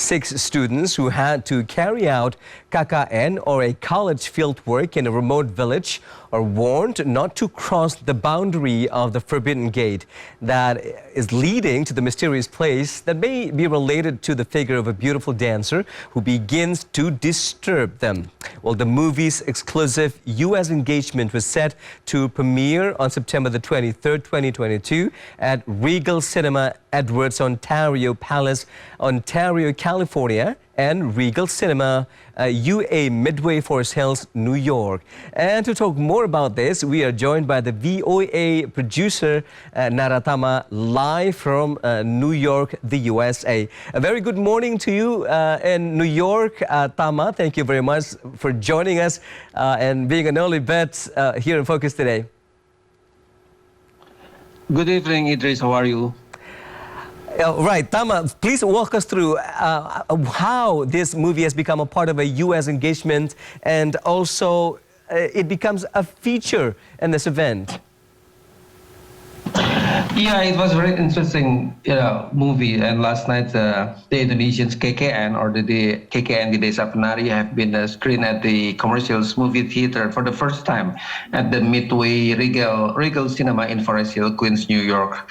6 students who had to carry out KKN, or a college field work in a remote village, are warned not to cross the boundary of the forbidden gate that is leading to the mysterious place that may be related to the figure of a beautiful dancer who begins to disturb them. Well, the movie's exclusive U.S. engagement was set to premiere on September the 23rd, 2022 at Regal Cinema, Edwards, Ontario Palace, Ontario, California, and Regal Cinema, UA Midway Forest Hills, New York. And to talk more about this, we are joined by the VOA producer, Naratama, live from New York, the USA. A very good morning to you in New York, Tama. Thank you very much for joining us and being an early vet here in Focus today. Good evening, Idris. How are you? Right, Tama, please walk us through how this movie has become a part of a U.S. engagement, and also it becomes a feature in this event. Yeah, it was a very interesting, movie. And last night, the Indonesians KKN, or the KKN di Desa Penari, have been screened at the Commercials Movie Theater for the first time at the Midway Regal Cinema in Forest Hill, Queens, New York.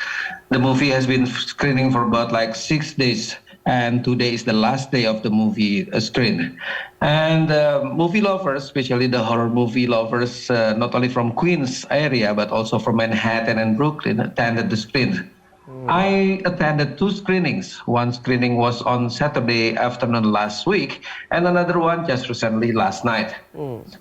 The movie has been screening for about 6 days, and today is the last day of the movie screen. And movie lovers, especially the horror movie lovers, not only from Queens area, but also from Manhattan and Brooklyn, attended the screen. I attended 2 screenings. One screening was on Saturday afternoon last week, and another one just recently last night.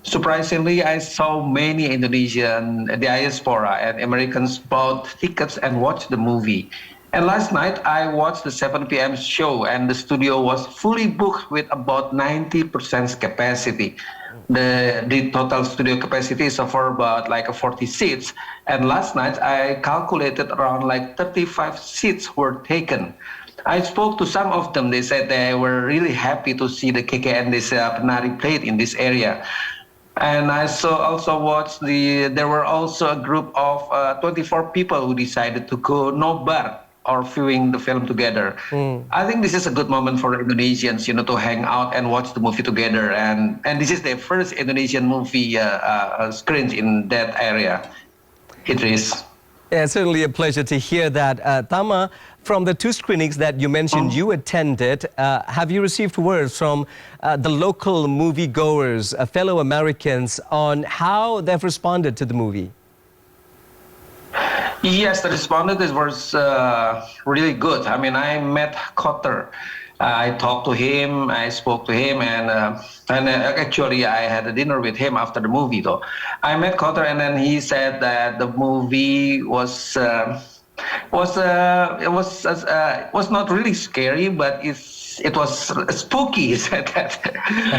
Surprisingly, I saw many Indonesian diaspora and Americans bought tickets and watched the movie. And last night, I watched the 7 p.m. show, and the studio was fully booked with about 90% capacity. The total studio capacity is for about 40 seats. And last night, I calculated around 35 seats were taken. I spoke to some of them. They said they were really happy to see the KKN Desa Penari played in this area. And I also watched there were also a group of 24 people who decided to go no bar or viewing the film together. I think this is a good moment for Indonesians, to hang out and watch the movie together. And this is the first Indonesian movie screened in that area. It is. Yeah, it's certainly a pleasure to hear that. Tama, from the 2 screenings that you mentioned you attended, have you received words from the local moviegoers, fellow Americans, on how they've responded to the movie? Yes, the respondent was really good. I mean, I met Cotter. I talked to him, I spoke to him, and actually I had a dinner with him after the movie, though. I met Cotter, and then he said that the movie was not really scary, but it was spooky, he said that.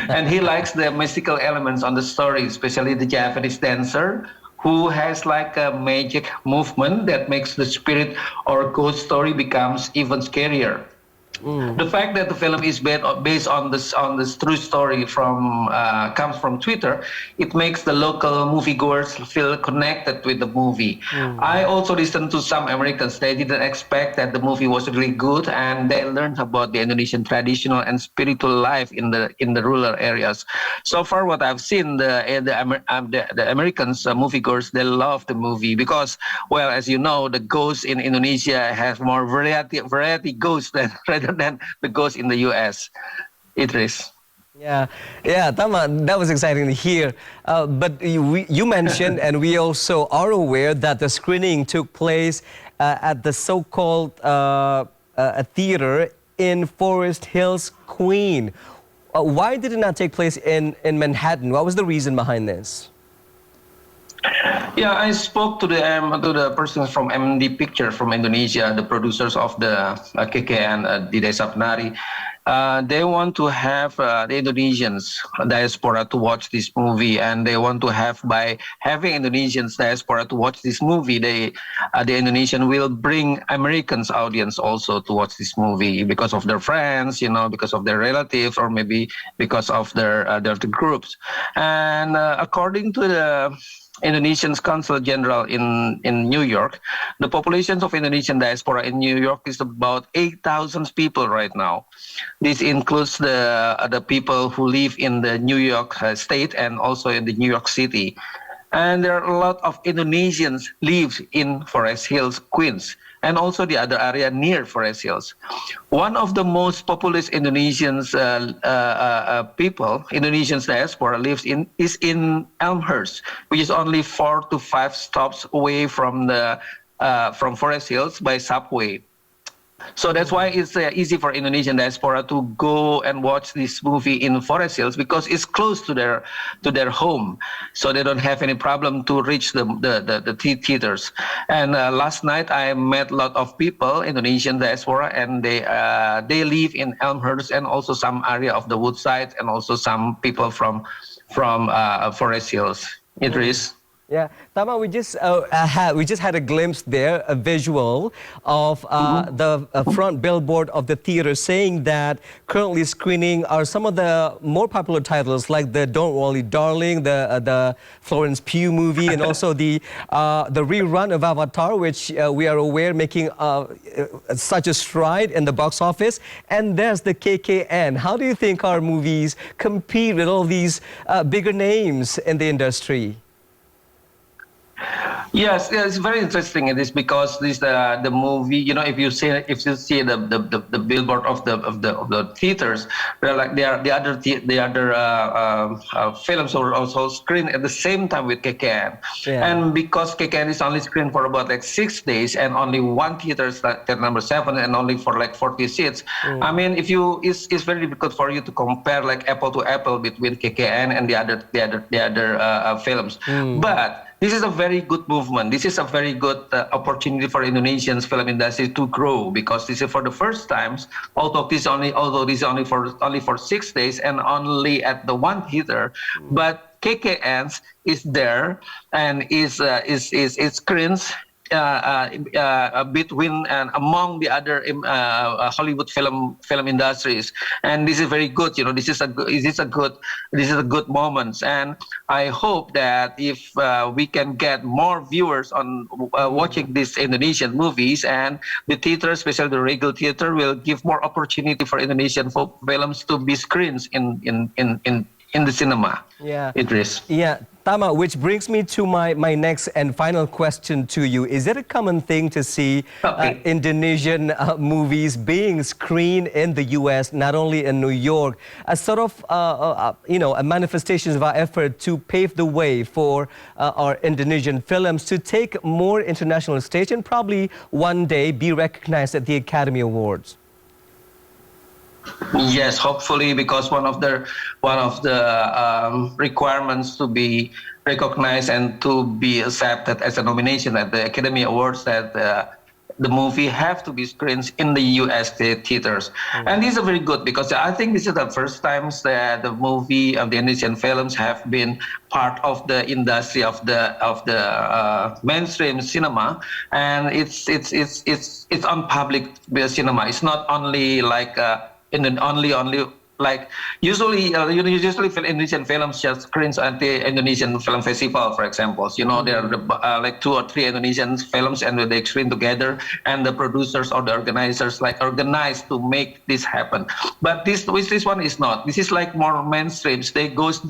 And he likes the mystical elements on the story, especially the Japanese dancer, who has a magic movement that makes the spirit or ghost story becomes even scarier. The fact that the film is based on this true story comes from Twitter, it makes the local moviegoers feel connected with the movie. I also listened to some Americans. They didn't expect that the movie was really good, and they learned about the Indonesian traditional and spiritual life in the rural areas. So far, what I've seen, the Americans moviegoers, they love the movie because, well, as you know, the ghosts in Indonesia have more variety ghosts rather than the ghosts in the U.S. Idris. Yeah, Tama, that was exciting to hear. But you mentioned, and we also are aware, that the screening took place at the so-called theater in Forest Hills, Queens. Why did it not take place in Manhattan? What was the reason behind this? Yeah, I spoke to the persons from MD Picture from Indonesia, the producers of the KKN di Desa Penari. They want to have the Indonesians diaspora to watch this movie, and they want to have, by having Indonesians diaspora to watch this movie, the Indonesian will bring Americans audience also to watch this movie because of their friends, because of their relatives, or maybe because of their groups. And according to Indonesian Consul General in New York, the population of Indonesian diaspora in New York is about 8,000 people right now. This includes the people who live in the New York state and also in the New York City. And there are a lot of Indonesians live in Forest Hills, Queens, and also the other area near Forest Hills. One of the most populous Indonesians people, Indonesians diaspora, is in Elmhurst, which is only 4 to 5 stops away from Forest Hills by subway. So that's why it's easy for Indonesian diaspora to go and watch this movie in Forest Hills, because it's close to their home, so they don't have any problem to reach the theaters. And last night I met a lot of people, Indonesian diaspora, and they live in Elmhurst and also some area of the Woodside, and also some people from Forest Hills. Idris. Yeah, Tama, we just had a glimpse there, a visual of the front billboard of the theater, saying that currently screening are some of the more popular titles like the Don't Worry Darling, the Florence Pugh movie, and also the rerun of Avatar, which we are aware making such a stride in the box office. And there's the KKN. How do you think our movies compete with all these bigger names in the industry? Yes, it's very interesting. It is because this the movie. You know, if you see the billboard of the theaters, they're like the other films are also screened at the same time with KKN. Yeah. And because KKN is only screened for about like 6 days, and only one theater is at number 7, and only for like 40 seats. I mean, it's very difficult for you to compare like apple to apple between KKN and the other films. But this is a very good movement. This is a very good opportunity for Indonesian film industry to grow, because this is for the first time. Although this is only for 6 days and only at the one theater, but KKN is there and is screens between and among the other Hollywood film industries, and this is very good. You know, this is a good moment, and I hope that if we can get more viewers on watching these Indonesian movies, and the theater, especially the Regal Theater, will give more opportunity for Indonesian films to be screens in the cinema. Yeah, Idris. Yeah. Tama, which brings me to my next and final question to you. Is it a common thing to see Indonesian movies being screened in the U.S., not only in New York, as sort of, a manifestation of our effort to pave the way for our Indonesian films to take more international stage and probably one day be recognized at the Academy Awards? Yes, hopefully, because one of the requirements to be recognized and to be accepted as a nomination at the Academy Awards, that the movie have to be screened in the U.S. theaters. And this is very good, because I think this is the first time that the movie of the Indonesian films have been part of the industry of the mainstream cinema, and it's on public cinema. It's not only like like usually Indonesian films just screens at the Indonesian Film Festival, for example. You know, there are like 2 or 3 Indonesian films, and they screen together, and the producers or the organizers like organize to make this happen. But this one is not. This is like more mainstream. They goes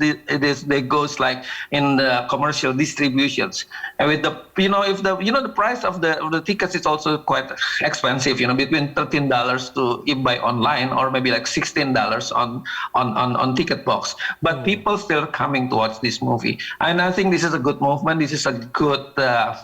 like in the commercial distributions, and with the the price of the tickets is also quite expensive. You know, between $13 to buy online, or maybe like $16 on ticket box, but people still coming to watch this movie, and I think this is a good movement. This is a good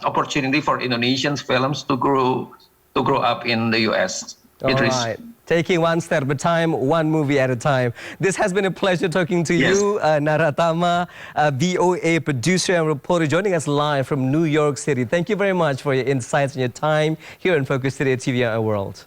opportunity for Indonesian films to grow up in the U.S. All right. Taking one step at a time, one movie at a time. This has been a pleasure talking to you, Naratama, VOA producer and reporter, joining us live from New York City. Thank you very much for your insights and your time here in Focus today at TVRI World.